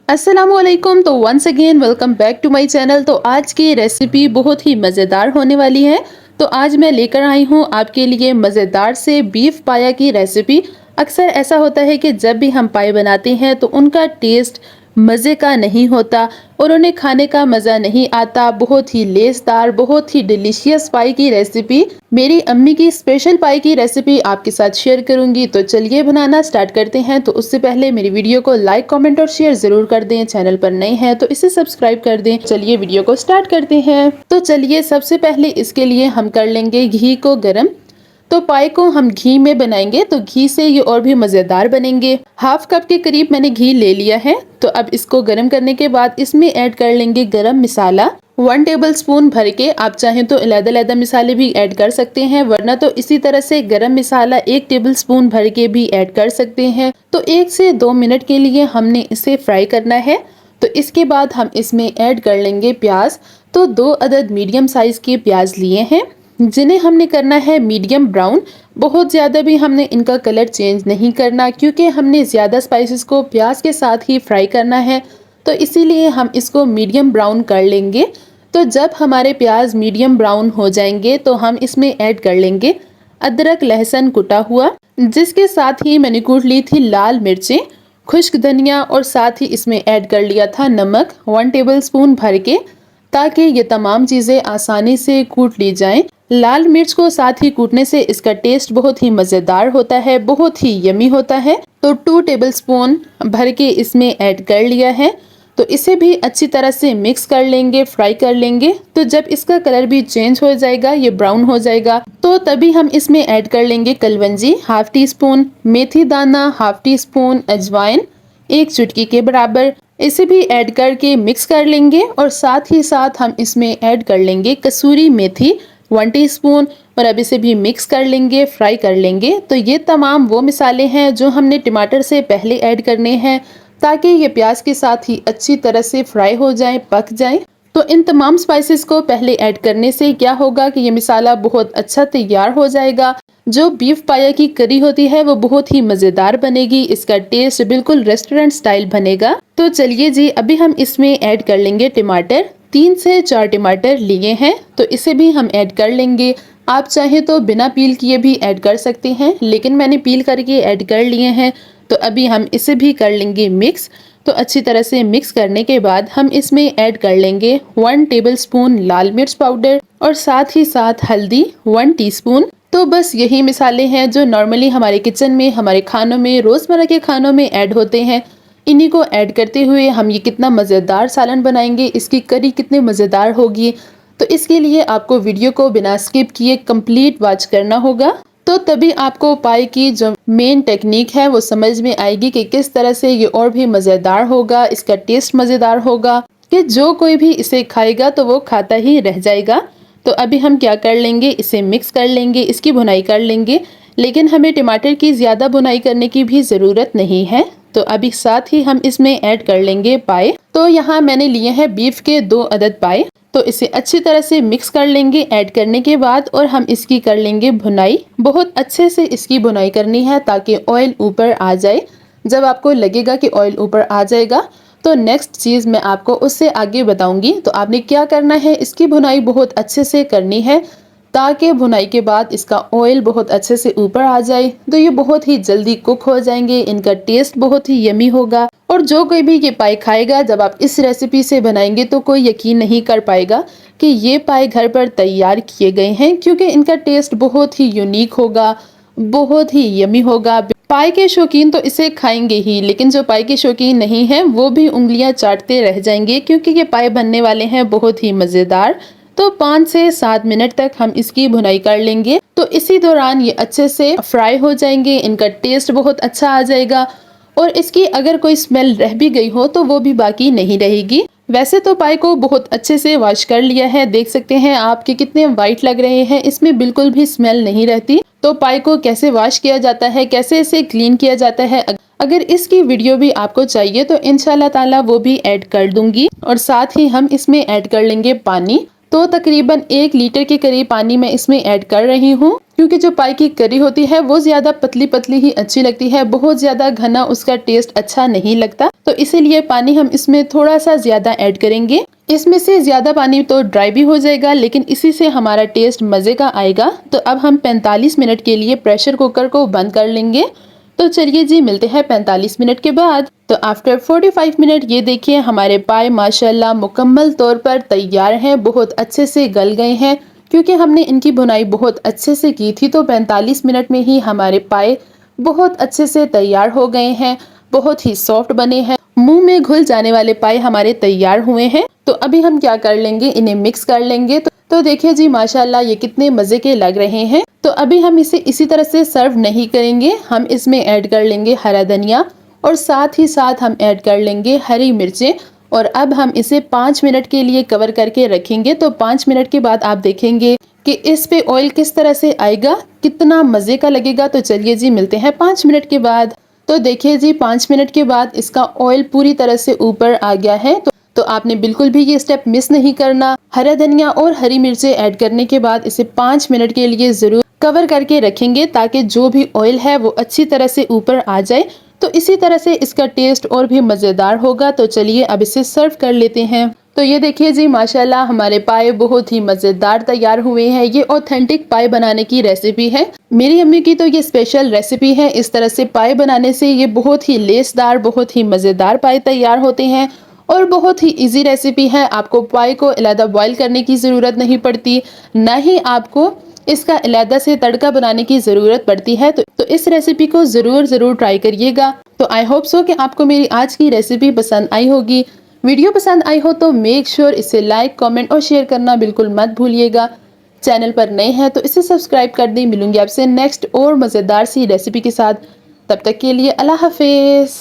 अस्सलामुअलैकुम। तो once again welcome back to my channel. तो आज की रेसिपी बहुत ही मज़ेदार होने वाली है। तो आज मैं लेकर आई हूँ आपके लिए मज़ेदार से बीफ पाया की रेसिपी। अक्सर ऐसा होता है कि जब भी हम पाए बनाते हैं तो उनका टेस्ट मज़े का नहीं होता और उन्हें खाने का मज़ा नहीं आता। बहुत ही लेसदार, बहुत ही डिलीशियस पाई की रेसिपी, मेरी अम्मी की स्पेशल पाई की रेसिपी आपके साथ शेयर करूंगी। तो चलिए बनाना स्टार्ट करते हैं। तो उससे पहले मेरी वीडियो को लाइक, कमेंट और शेयर जरूर कर दें। चैनल पर नए हैं तो इसे सब्सक्राइब कर दें। चलिए वीडियो को स्टार्ट करते हैं। तो चलिए सबसे पहले इसके लिए हम कर लेंगे घी को गर्म। तो पाए को हम घी में बनाएंगे तो घी से ये और भी मज़ेदार बनेंगे। हाफ कप के करीब मैंने घी ले लिया है। तो अब इसको गर्म करने के बाद इसमें ऐड कर लेंगे गरम मसाला 1 टेबल स्पून भर के। आप चाहें तो अलग-अलग मसाले भी ऐड कर सकते हैं, वरना तो इसी तरह से गरम मसाला 1 टेबल स्पून भर के भी ऐड कर सकते हैं। तो 1 से 2 मिनट के लिए हमने इसे फ्राई करना है। तो इसके बाद हम इसमें ऐड कर लेंगे प्याज। तो 2 अदद मीडियम साइज के प्याज लिए हैं, जिन्हें हमने करना है मीडियम ब्राउन। बहुत ज़्यादा भी हमने इनका कलर चेंज नहीं करना, क्योंकि हमने ज़्यादा स्पाइसेस को प्याज के साथ ही फ्राई करना है। तो इसीलिए हम इसको मीडियम ब्राउन कर लेंगे। तो जब हमारे प्याज मीडियम ब्राउन हो जाएंगे तो हम इसमें ऐड कर लेंगे अदरक लहसुन कुटा हुआ, जिसके साथ ही मैंने कूट ली थी लाल मिर्चें, खुश्क धनिया और साथ ही इसमें ऐड कर लिया था नमक 1 टेबल स्पून भर के, ताकि ये तमाम चीज़ें आसानी से कूट ली जाएं। लाल मिर्च को साथ ही कूटने से इसका टेस्ट बहुत ही मज़ेदार होता है, बहुत ही यमी होता है। तो 2 टेबल स्पून भर के इसमें ऐड कर लिया है। तो इसे भी अच्छी तरह से मिक्स कर लेंगे, फ्राई कर लेंगे। तो जब इसका कलर भी चेंज हो जाएगा, ये ब्राउन हो जाएगा, तो तभी हम इसमें ऐड कर लेंगे कलवंजी हाफ टी स्पून, मेथी दाना हाफ टी स्पून, अजवाइन 1 चुटकी के बराबर। इसे भी ऐड करके मिक्स कर लेंगे और साथ ही साथ हम इसमें ऐड कर लेंगे कसूरी मेथी 1 टीस्पून और अब इसे भी मिक्स कर लेंगे, फ्राई कर लेंगे। तो ये तमाम वो मसाले हैं जो हमने टमाटर से पहले ऐड करने हैं, ताकि ये प्याज के साथ ही अच्छी तरह से फ्राई हो जाएं, पक जाएं। तो इन तमाम स्पाइसेस को पहले ऐड करने से क्या होगा कि ये मसाला बहुत अच्छा तैयार हो जाएगा। जो बीफ पाया की करी होती है वो बहुत ही मज़ेदार बनेगी, इसका टेस्ट बिल्कुल रेस्टोरेंट स्टाइल बनेगा। तो चलिए जी, अभी हम इसमें ऐड कर लेंगे टमाटर। 3 से 4 टमाटर लिए हैं, तो इसे भी हम ऐड कर लेंगे। आप चाहें तो बिना पील किए भी ऐड कर सकते हैं, लेकिन मैंने पील करके ऐड कर लिए हैं। तो अभी हम इसे भी कर लेंगे मिक्स। तो अच्छी तरह से मिक्स करने के बाद हम इसमें ऐड कर लेंगे 1 टेबल स्पून लाल मिर्च पाउडर और साथ ही साथ हल्दी 1 टीस्पून। तो बस यही मसाले हैं जो नॉर्मली हमारे किचन में, हमारे खानों में, रोज़मर्रा के खानों में ऐड होते हैं। इन्हीं को ऐड करते हुए हम ये कितना मज़ेदार सालन बनाएंगे, इसकी करी कितनी मज़ेदार होगी। तो इसके लिए आपको वीडियो को बिना स्किप किए कंप्लीट वॉच करना होगा। तो तभी आपको पाई की जो मेन टेक्निक है वो समझ में आएगी कि किस तरह से ये और भी मज़ेदार होगा, इसका टेस्ट मज़ेदार होगा कि जो कोई भी इसे खाएगा तो वो खाता ही रह जाएगा। तो अभी हम क्या कर लेंगे, इसे मिक्स कर लेंगे, इसकी भुनाई कर लेंगे, लेकिन हमें टमाटर की ज़्यादा भुनाई करने की भी ज़रूरत नहीं है। तो अभी साथ ही हम इसमें ऐड कर लेंगे पाए। तो यहाँ मैंने लिए हैं बीफ के 2 अदद पाए। तो इसे अच्छी तरह से मिक्स कर लेंगे ऐड करने के बाद, और हम इसकी कर लेंगे भुनाई। बहुत अच्छे से इसकी भुनाई करनी है ताकि ऑयल ऊपर आ जाए। जब आपको लगेगा कि ऑयल ऊपर आ जाएगा तो नेक्स्ट चीज़ मैं आपको उससे आगे बताऊंगी। तो आपने क्या करना है, इसकी भुनाई बहुत अच्छे से करनी है ताकि भुनाई के बाद इसका ऑयल बहुत अच्छे से ऊपर आ जाए। तो ये बहुत ही जल्दी कुक हो जाएंगे, इनका टेस्ट बहुत ही यमी होगा। और जो कोई भी ये पाए खाएगा, जब आप इस रेसिपी से बनाएंगे तो कोई यकीन नहीं कर पाएगा कि ये पाए घर पर तैयार किए गए हैं, क्योंकि इनका टेस्ट बहुत ही यूनिक होगा, बहुत ही यमी होगा। पाए के शौकीन तो इसे खाएंगे ही, लेकिन जो पाए के शौकीन नहीं हैं वो भी उंगलियां चाटते रह जाएंगे, क्योंकि ये पाए बनने वाले हैं बहुत ही मज़ेदार। तो 5 से 7 मिनट तक हम इसकी भुनाई कर लेंगे। तो इसी दौरान ये अच्छे से फ्राई हो जाएंगे, इनका टेस्ट बहुत अच्छा आ जाएगा और इसकी अगर कोई स्मेल रह भी गई हो तो वो भी बाकी नहीं रहेगी। वैसे तो पाए को बहुत अच्छे से वॉश कर लिया है, देख सकते हैं आप कि कितने वाइट लग रहे हैं, इसमें बिल्कुल भी स्मेल नहीं रहती। तो पाए को कैसे वॉश किया जाता है, कैसे इसे क्लीन किया जाता है, अगर इसकी वीडियो भी आपको चाहिए तो इंशाल्लाह ताला वो भी ऐड कर दूंगी। और साथ ही हम इसमें ऐड कर लेंगे पानी। तो तकरीबन 1 लीटर के करीब पानी मैं इसमें ऐड कर रही हूँ, क्योंकि जो पाई की करी होती है वो ज्यादा पतली पतली ही अच्छी लगती है, बहुत ज्यादा घना उसका टेस्ट अच्छा नहीं लगता। तो इसीलिए पानी हम इसमें थोड़ा सा ज्यादा ऐड करेंगे। इसमें से ज्यादा पानी तो ड्राई भी हो जाएगा, लेकिन इसी से हमारा टेस्ट मजे का आएगा। तो अब हम 45 मिनट के लिए प्रेशर कुकर को बंद कर लेंगे। तो चलिए जी, मिलते हैं 45 मिनट के बाद। तो आफ्टर 45 मिनट ये देखिए हमारे पाए माशाल्लाह मुकम्मल तौर पर तैयार हैं, बहुत अच्छे से गल गए हैं, क्योंकि हमने इनकी भुनाई बहुत अच्छे से की थी। तो 45 मिनट में ही हमारे पाए बहुत अच्छे से तैयार हो गए हैं, बहुत ही सॉफ्ट बने हैं, मुंह में घुल जाने वाले पाए हमारे तैयार हुए हैं। तो अभी हम क्या कर लेंगे, इन्हें मिक्स कर लेंगे। तो देखिए जी माशाल्लाह ये कितने मजे के लग रहे हैं। तो अभी हम इसे इसी तरह से सर्व नहीं करेंगे, हम इसमें ऐड कर लेंगे हरा धनिया और साथ ही साथ हम ऐड कर लेंगे हरी मिर्चें। और अब हम इसे 5 मिनट के लिए कवर करके रखेंगे। तो 5 मिनट के बाद आप देखेंगे कि इस पे ऑयल किस तरह से आएगा, कितना मजे का लगेगा। तो चलिए जी, मिलते हैं 5 मिनट के बाद। तो देखिए जी 5 मिनट के बाद इसका ऑयल पूरी तरह से ऊपर आ गया है। तो आपने बिल्कुल भी ये स्टेप मिस नहीं करना। हरा धनिया और हरी मिर्चें ऐड करने के बाद इसे 5 मिनट के लिए जरूर कवर करके रखेंगे, ताकि जो भी ऑयल है वो अच्छी तरह से ऊपर आ जाए। तो इसी तरह से इसका टेस्ट और भी मजेदार होगा। तो चलिए अब इसे सर्व कर लेते हैं। तो ये देखिए जी माशाल्लाह हमारे पाए बहुत ही मजेदार तैयार हुए हैं। ये ऑथेंटिक पाए बनाने की रेसिपी है, मेरी अम्मी की तो ये स्पेशल रेसिपी है। इस तरह से पाए बनाने से ये बहुत ही लेसदार, बहुत ही मजेदार पाए तैयार होते हैं और बहुत ही इजी रेसिपी है। आपको पाए को अलग बॉईल करने की ज़रूरत नहीं पड़ती, ना ही आपको इसका अलग से तड़का बनाने की ज़रूरत पड़ती है। तो इस रेसिपी को ज़रूर ट्राई करिएगा। तो आई होप सो कि आपको मेरी आज की रेसिपी पसंद आई होगी। वीडियो पसंद आई हो तो मेक श्योर इसे लाइक, कमेंट और शेयर करना बिल्कुल मत भूलिएगा। चैनल पर नए हैं तो इसे सब्सक्राइब कर दें। मिलूंगी आपसे नेक्स्ट और मज़ेदार सी रेसिपी के साथ। तब तक के लिए अल्लाह हाफिज़।